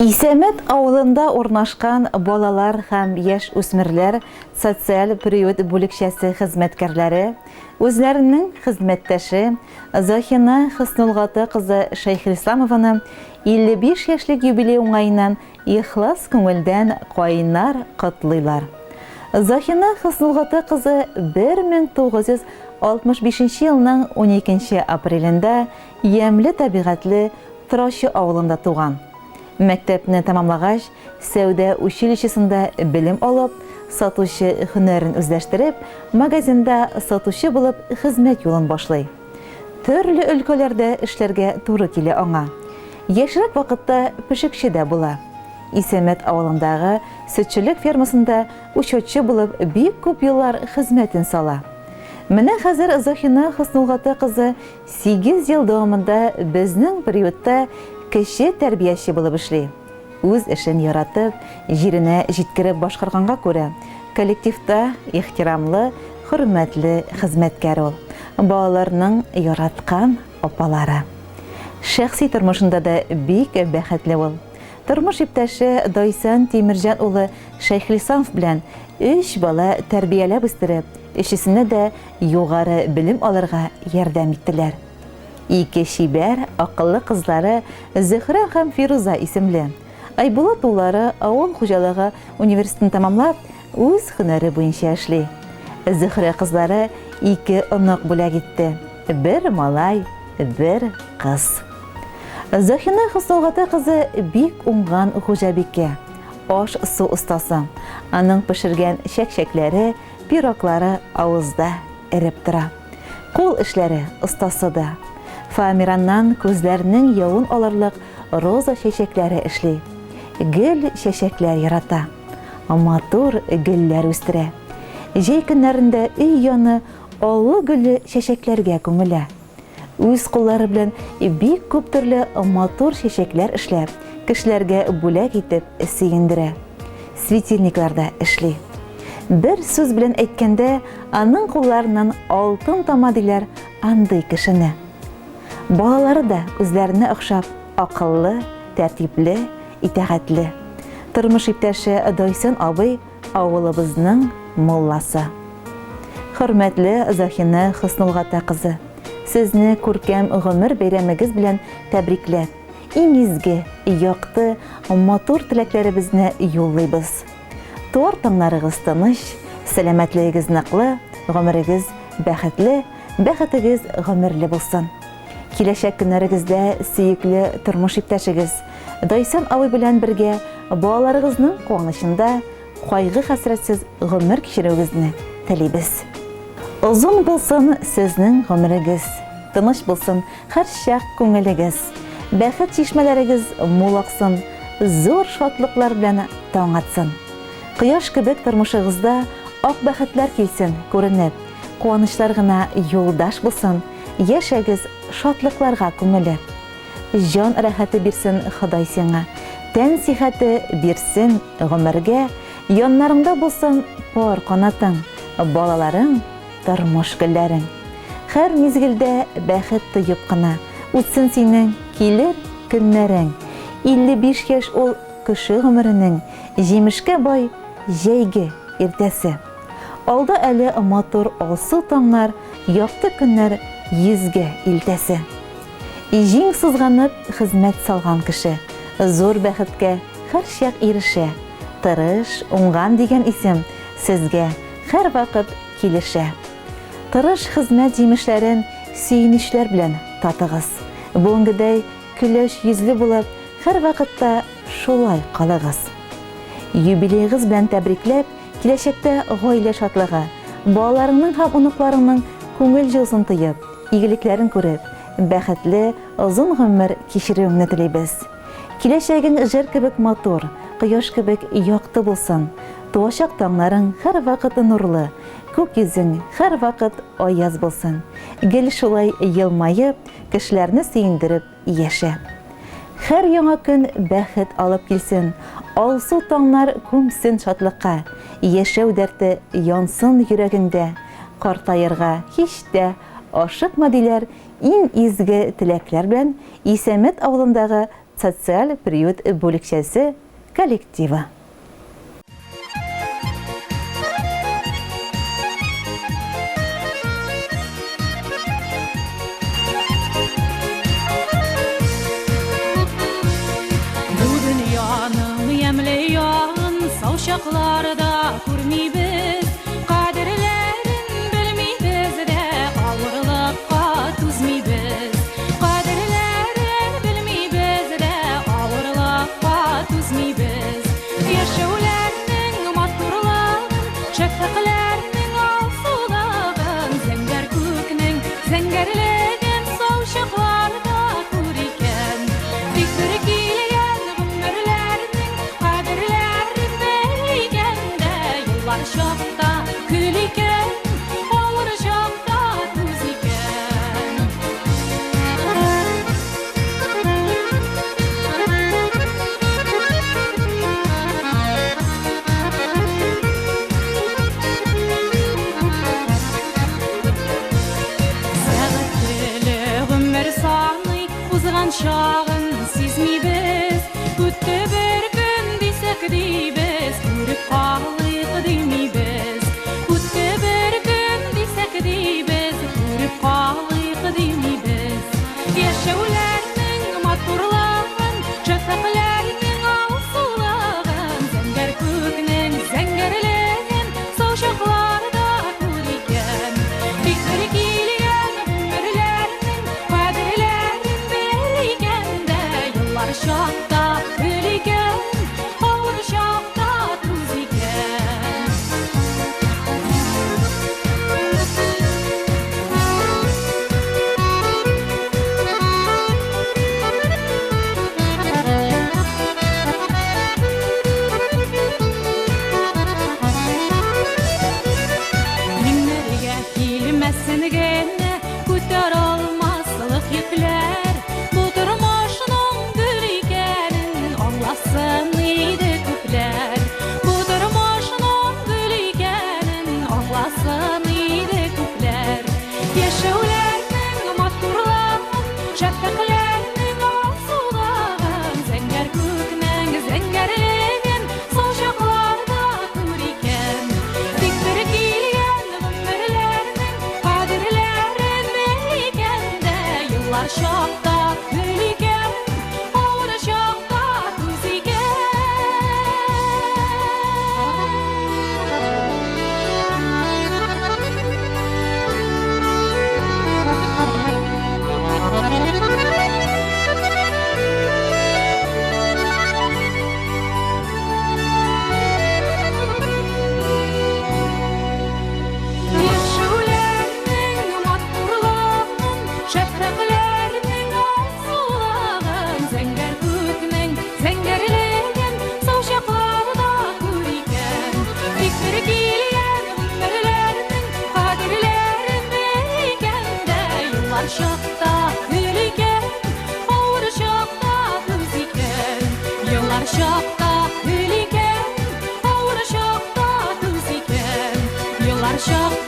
Исәмәт авылында урнашкан балалар һәм яшь үсмерләр социаль приют бүлекчәсе хезмәткәрләре үзләренең хезмәттәше Захина Хөснулгаты кызы Шәйхелисламованы 55 яшьлек юбилей уңаеннан ихлас күңелдән кайнар котлыйлар. Захина Хөснулгаты кызы 1965 елның 12 апрелендә ямьле табигатьле Торачы авылында туган. Мәктәпне тәмамлагач, сәүдә училищесында белем алып, сатучы һөнәрен үзләштереп, магазинда сатучы булып хезмәт юлын башлый. Төрле өлкәләрдә эшләргә туры килә аңа. Яшьрәк вакытта пешекче дә була. Исәмәт авылындагы сөтчелек фермасында учетчы булып бик күп еллар хезмәтен сала. Менә хәзер Захина Хөснулгаты кызы 8 ел дәвамында безнең приютта кеше тәрбияче булып эшли. Үз эшен яратып, җиренә җиткереп башкарганга күрә, коллективта ихтирамлы, хөрмәтле хезмәткәр ул. Балаларның яраткан апалары. Шәхси тормышында да бик бәхетле ул. Тормыш иптәше Дайсан Тимирҗан улы Шәйхелисламов белән 3 бала тәрбияләп үстереп, эшесенә дә югары белем алырга ярдәм иттеләр. 2 шибәр, акыллы кызлары Зөһрә һәм Фируза исемле. Айбулат уллары авыл хуҗалыгы университетын тәмамлап, үз һөнәре буенча эшли. Зөһрә кызлары 2 онык бүләк итте. 1 малай, 1 кыз. Захина Хөснулгаты кызы бик уңган хуҗабикә. Аш-су остасы. Аның пешергән чәкчәкләре, пироглары авызда эреп тора. Кул эшләре остасы да. Фамираннан күзләрнең явын алырлык роза чәчәкләре эшли. Гөл чәчәкләр ярата. Матур гөлләр үстерә. Җәй көннәрендә өй яны аллы гөлле чәчәкләргә күмелә. Үз куллары белән бик күп төрле матур чәчәкләр эшләп, кешеләргә бүләк итеп сөендерә. Светильникларда эшли. Бер сүз белән әйткәндә, аның кулларыннан алтын тама диләр андый кешене. Балалары да үзләренә охшап акыллы, тәртипле, итәгатьле. Тормыш иптәше Дайсан абый авылыбызның мулласы. Хөрмәтле Захина Хөснулгаты кызы, сезне күркәм гомер бәйрәмегез белән тәбрикләп, иң изге, якты, матур теләкләребезне юллыйбыз. Туар таңнарыгыз тыныч, сәламәтлегегез ныклы, гомерегез бәхетле, бәхетегез гомерле булсын. Киләчәк көннәрегездә сөекле тормыш иптәшегез Дайсан абый белән бергә балаларыгызның куанычында кайгы-хәсрәтсез гомер кичерүегезне телибез. Озын булсын сезнең гомерегез, тыныч булсын һәр чак күңелегез, бәхет чишмәләрегез мулаксын, зур шатлыклар белән таң атсын. Кояш кебек тормышыгызда ак бәхетләр килсен күренеп, куанычлар гына юлдаш булсын, яшәгез шатлыкларга күмелеп. Җан рәхәте бирсен Ходай сиңа, тән сихәте бирсен гомергә, яннарыңда булсын пар канатың, балаларың, тормыш гөлләрең. Һәр мизгелдә бәхет тоеп кына үтсен синең килер көннәрең. 55 яшь ул кеше гомеренең җимешкә бай җәйге иртәсе. Алда әле матур алсу таңнар, якты көннәр йөзгә илтәсе. Җиң сызганып хезмәт салган кеше, зур бәхеткә һәр чак ирешә. Тырыш, уңган дигән исем сезгә һәр вакыт килешә. Тырыш хезмәт җимешләрен сөенечләр белән татыгыз. Бүгенгедәй көләч йөзле булып, һәр вакытта шулай калыгыз. Юбилейгыз белән тәбрикләп, киләчәктә гаилә шатлыгы, балаларыңның һәм оныкларыңның күңел җылысын тоеп, игелекләрен күреп, бәхетле, озын гомер кичерүеңне телибез. Киләчәгең җыр кебек матур, кояш кебек якты булсын. Туачак таңнарың һәр вакыт нурлы, күк йөзең һәр вакыт аяз булсын. Гел шулай елмаеп, кешеләрне сөендереп яшә. Һәр яңа көн бәхет алып килсен, алсу таңнар күмсен шатлыкка, яшәү дәрте янсын йөрәгеңдә. Картаерга һич тә ашыкма диләр иң изге теләкләр белән Исәмәт авылындагы социаль приют бүлекчәсе коллективы. Uşaqlarda görmeybiz, qadirlərin bilmeybiz də, ağırlıqqa tuzmeybiz. Qadirlərin bilmeybiz də, ağırlıqqa tuzmeybiz. Yaşavlərinin maturlığın, şəfəqlərinin alsulağın, zəngər kökünün zəngərləyən savşaqlarda kuriken. Fikir giyən ömürlərinin qadirlərin şaqda gül iken, olur şaqda tuz iken. Sağıtlı ömür sanı uzğan şağın sizmeybiz, kütte bir gün desek deybiz, görüp qalıyıq deymeyibiz. Kütte bir gün desek deybiz, görüp qalıyıq deymeyibiz. Yaşavlərinin maturlığın, şəfəqlərinin alsulağın, zəngər kökünün zəngərləyən savşaqlarda kuriken. Fikir giyən ömürlərinin qadirlərin belgəndə, yıllar şaqda gülüken, ağır şaqda tuz iken. Günlərə kilməsin gene, kütər olmazlıq yüklər. Bu durmuşun gül ikenin, anlasın idi küplər. Bu durmuşun gül ikenin, anlasın idi küplər. Yaşavlərinin maturlığın, şəfəqlərinin alsulağın, zəngər kökünün zəngərləyən savşaqlarda kuriken. Fikir giyən ömürlərinin qadirlərin belgəndə, yıllar şaqda gül iken, ağır şaqda tuz Yaşavlərinin maturlığın, şəfəqlərinin alsulağın, zəngər kökünün zəngərləyən savşaqlarda kuriken. Fikir giyən ömürlərinin qadirlərin belgəndə, yıllar şaqda gül iken, ağır şaqda tuz iken. Yıllar şaqda gül iken, ağır şaqda tuz iken. Yıllar şaqda